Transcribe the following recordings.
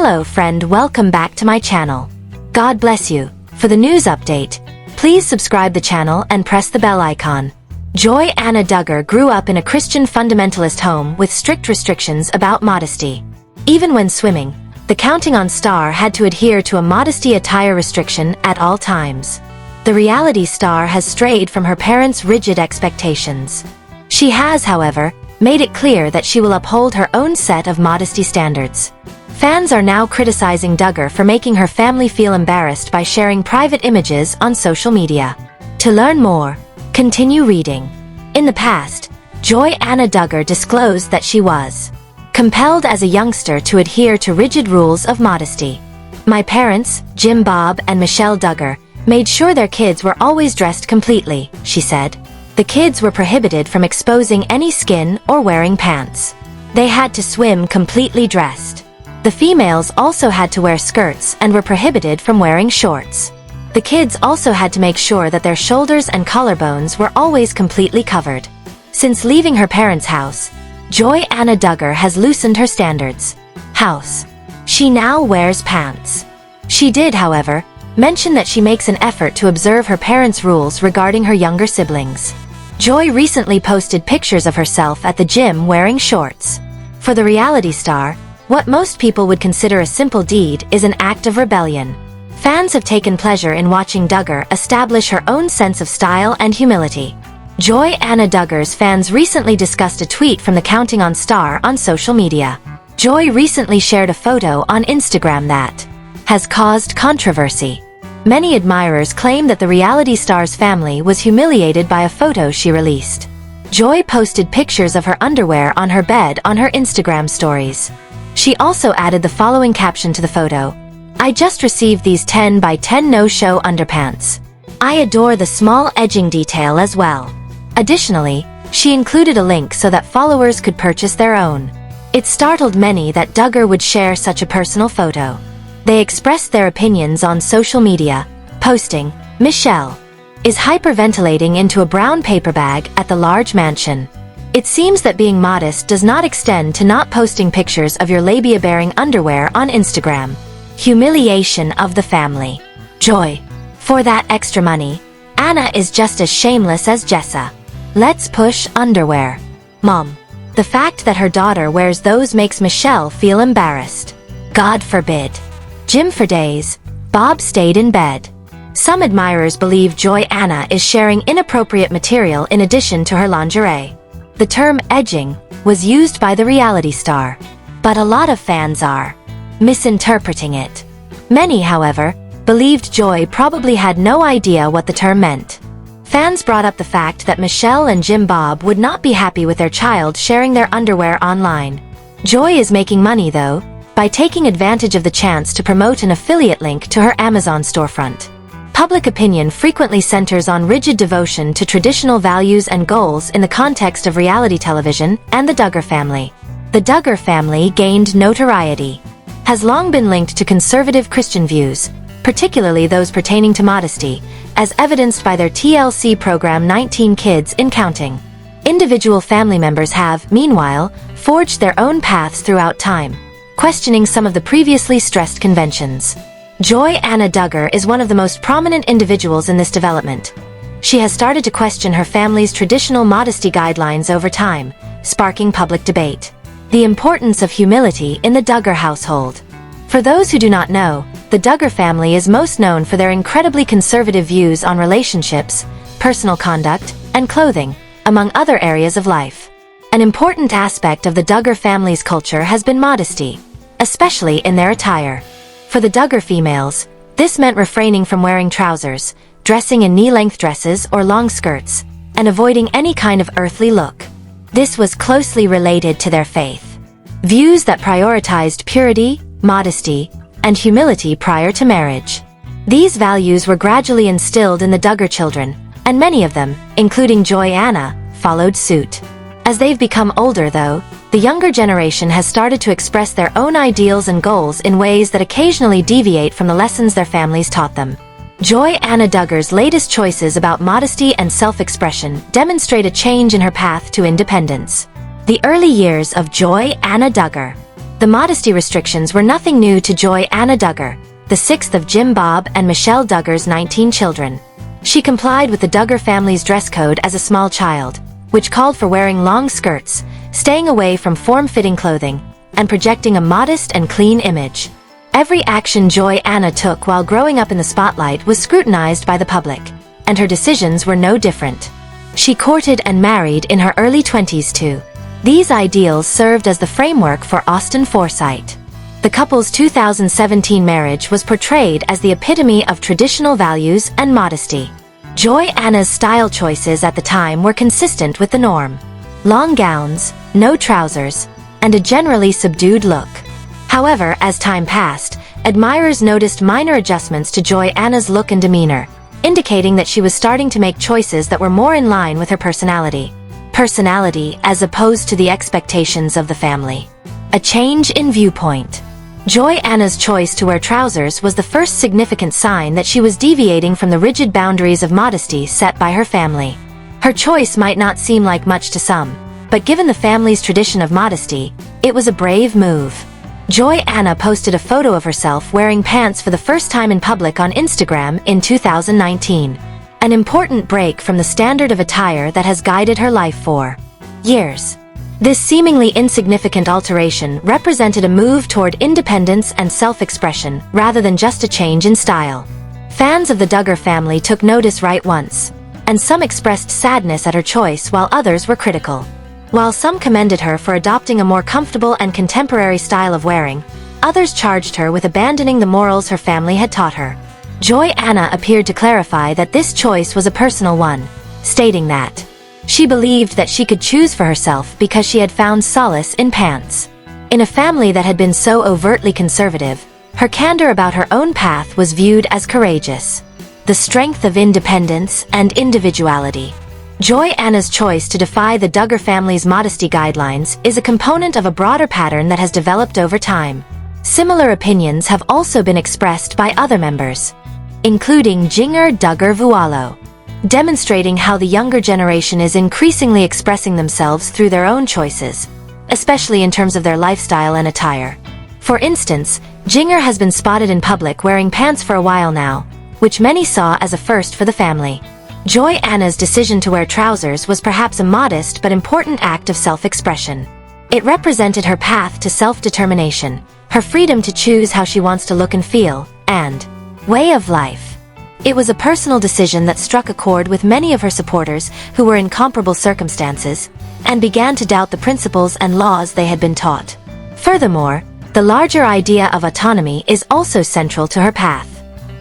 Hello friend, welcome back to my channel. God bless you. For the news update, please subscribe the channel and press the bell icon. Joy Anna Duggar grew up in a Christian fundamentalist home with strict restrictions about modesty. Even when swimming, the counting on star had to adhere to a modesty attire restriction at all times. The reality star has strayed from her parents' rigid expectations. She has, however, made it clear that she will uphold her own set of modesty standards. Fans are now criticizing Duggar for making her family feel embarrassed by sharing private images on social media. To learn more, continue reading. In the past, Joy Anna Duggar disclosed that she was compelled as a youngster to adhere to rigid rules of modesty. My parents, Jim Bob and Michelle Duggar, made sure their kids were always dressed completely, she said. The kids were prohibited from exposing any skin or wearing pants. They had to swim completely dressed. The females also had to wear skirts and were prohibited from wearing shorts. The kids also had to make sure that their shoulders and collarbones were always completely covered. Since leaving her parents' house, Joy Anna Duggar has loosened her standards. She now wears pants. She did, however, mention that she makes an effort to observe her parents' rules regarding her younger siblings. Joy recently posted pictures of herself at the gym wearing shorts. For the reality star, what most people would consider a simple deed is an act of rebellion. Fans have taken pleasure in watching Duggar establish her own sense of style and humility. Joy Anna Duggar's fans recently discussed a tweet from the Counting on Star on social media. Joy recently shared a photo on Instagram that has caused controversy. Many admirers claim that the reality star's family was humiliated by a photo she released. Joy posted pictures of her underwear on her bed on her Instagram stories. She also added the following caption to the photo: "I just received these 10 by 10 no-show underpants. I adore the small edging detail as well." Additionally, she included a link so that followers could purchase their own. It startled many that Duggar would share such a personal photo. They expressed their opinions on social media, posting, "Michelle is hyperventilating into a brown paper bag at the large mansion. It seems that being modest does not extend to not posting pictures of your labia-bearing underwear on Instagram. Humiliation of the family. Joy. For that extra money, Anna is just as shameless as Jessa. Let's push underwear. Mom. The fact that her daughter wears those makes Michelle feel embarrassed. God forbid. Jim for days, Bob stayed in bed." Some admirers believe Joy Anna is sharing inappropriate material in addition to her lingerie. The term edging was used by the reality star, but a lot of fans are misinterpreting it. Many, however, believed Joy probably had no idea what the term meant. Fans brought up the fact that Michelle and Jim Bob would not be happy with their child sharing their underwear online. Joy is making money, though, by taking advantage of the chance to promote an affiliate link to her Amazon storefront. Public opinion frequently centers on rigid devotion to traditional values and goals in the context of reality television and the Duggar family. The Duggar family gained notoriety, has long been linked to conservative Christian views, particularly those pertaining to modesty, as evidenced by their TLC program 19 Kids and Counting. Individual family members have, meanwhile, forged their own paths throughout time, questioning some of the previously stressed conventions. Joy Anna Duggar is one of the most prominent individuals in this development. She has started to question her family's traditional modesty guidelines over time, sparking public debate. The importance of humility in the Duggar household. For those who do not know, the Duggar family is most known for their incredibly conservative views on relationships, personal conduct, and clothing, among other areas of life. An important aspect of the Duggar family's culture has been modesty, especially in their attire. For the Duggar females, this meant refraining from wearing trousers, dressing in knee-length dresses or long skirts, and avoiding any kind of earthly look. This was closely related to their faith. Views that prioritized purity, modesty, and humility prior to marriage. These values were gradually instilled in the Duggar children, and many of them, including Joy Anna, followed suit. As they've become older, though, the younger generation has started to express their own ideals and goals in ways that occasionally deviate from the lessons their families taught them. Joy Anna Duggar's latest choices about modesty and self-expression demonstrate a change in her path to independence. The early years of Joy Anna Duggar. The modesty restrictions were nothing new to Joy Anna Duggar, the sixth of Jim Bob and Michelle Duggar's 19 children. She complied with the Duggar family's dress code as a small child, which called for wearing long skirts, staying away from form-fitting clothing, and projecting a modest and clean image. Every action Joy Anna took while growing up in the spotlight was scrutinized by the public, and her decisions were no different. She courted and married in her early 20s too. These ideals served as the framework for Austin Forsythe. The couple's 2017 marriage was portrayed as the epitome of traditional values and modesty. Joy Anna's style choices at the time were consistent with the norm. Long gowns, no trousers, and a generally subdued look. However, as time passed, admirers noticed minor adjustments to Joy Anna's look and demeanor, indicating that she was starting to make choices that were more in line with her personality. Personality as opposed to the expectations of the family. A change in viewpoint. Joy Anna's choice to wear trousers was the first significant sign that she was deviating from the rigid boundaries of modesty set by her family. Her choice might not seem like much to some, but given the family's tradition of modesty, it was a brave move. Joy Anna posted a photo of herself wearing pants for the first time in public on Instagram in 2019. An important break from the standard of attire that has guided her life for years. This seemingly insignificant alteration represented a move toward independence and self-expression rather than just a change in style. Fans of the Duggar family took notice right once, and some expressed sadness at her choice while others were critical. While some commended her for adopting a more comfortable and contemporary style of wearing, others charged her with abandoning the morals her family had taught her. Joy Anna appeared to clarify that this choice was a personal one, stating that she believed that she could choose for herself because she had found solace in pants. In a family that had been so overtly conservative, her candor about her own path was viewed as courageous. The strength of independence and individuality. Joy Anna's choice to defy the Duggar family's modesty guidelines is a component of a broader pattern that has developed over time. Similar opinions have also been expressed by other members, including Jinger Duggar Vualo, demonstrating how the younger generation is increasingly expressing themselves through their own choices, especially in terms of their lifestyle and attire. For instance, Jinger has been spotted in public wearing pants for a while now, which many saw as a first for the family. Joy Anna's decision to wear trousers was perhaps a modest but important act of self-expression. It represented her path to self-determination, her freedom to choose how she wants to look and feel, and way of life. It was a personal decision that struck a chord with many of her supporters who were in comparable circumstances, and began to doubt the principles and laws they had been taught. Furthermore, the larger idea of autonomy is also central to her path.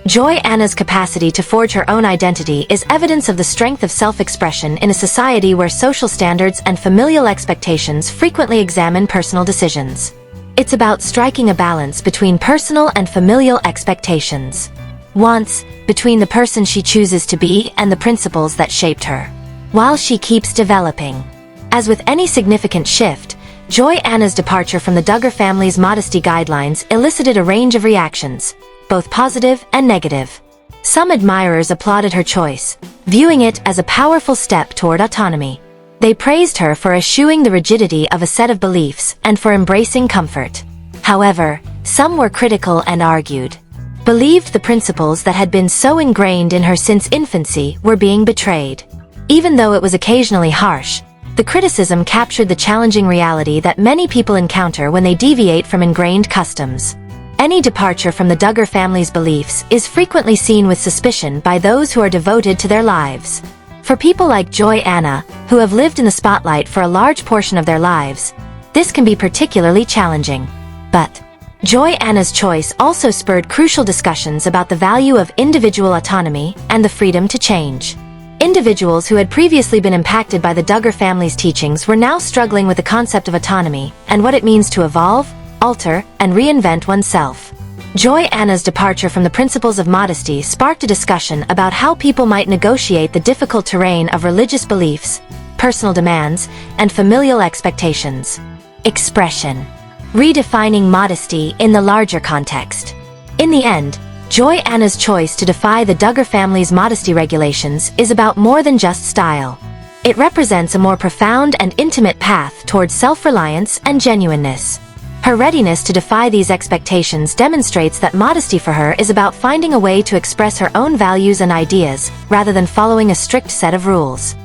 Joy Anna's capacity to forge her own identity is evidence of the strength of self-expression in a society where social standards and familial expectations frequently examine personal decisions. It's about striking a balance between personal and familial expectations. Wants, between the person she chooses to be and the principles that shaped her, while she keeps developing. As with any significant shift, Joy Anna's departure from the Duggar family's modesty guidelines elicited a range of reactions, both positive and negative. Some admirers applauded her choice, viewing it as a powerful step toward autonomy. They praised her for eschewing the rigidity of a set of beliefs and for embracing comfort. However, some were critical and argued, believed the principles that had been so ingrained in her since infancy were being betrayed. Even though it was occasionally harsh, the criticism captured the challenging reality that many people encounter when they deviate from ingrained customs. Any departure from the Duggar family's beliefs is frequently seen with suspicion by those who are devoted to their lives. For people like Joy Anna, who have lived in the spotlight for a large portion of their lives, this can be particularly challenging. But Joy Anna's choice also spurred crucial discussions about the value of individual autonomy and the freedom to change. Individuals who had previously been impacted by the Duggar family's teachings were now struggling with the concept of autonomy and what it means to evolve, alter, and reinvent oneself. Joy Anna's departure from the principles of modesty sparked a discussion about how people might negotiate the difficult terrain of religious beliefs, personal demands, and familial expectations. Expression. Redefining modesty in the larger context. In the end, Joy Anna's choice to defy the Duggar family's modesty regulations is about more than just style. It represents a more profound and intimate path towards self-reliance and genuineness. Her readiness to defy these expectations demonstrates that modesty for her is about finding a way to express her own values and ideas, rather than following a strict set of rules.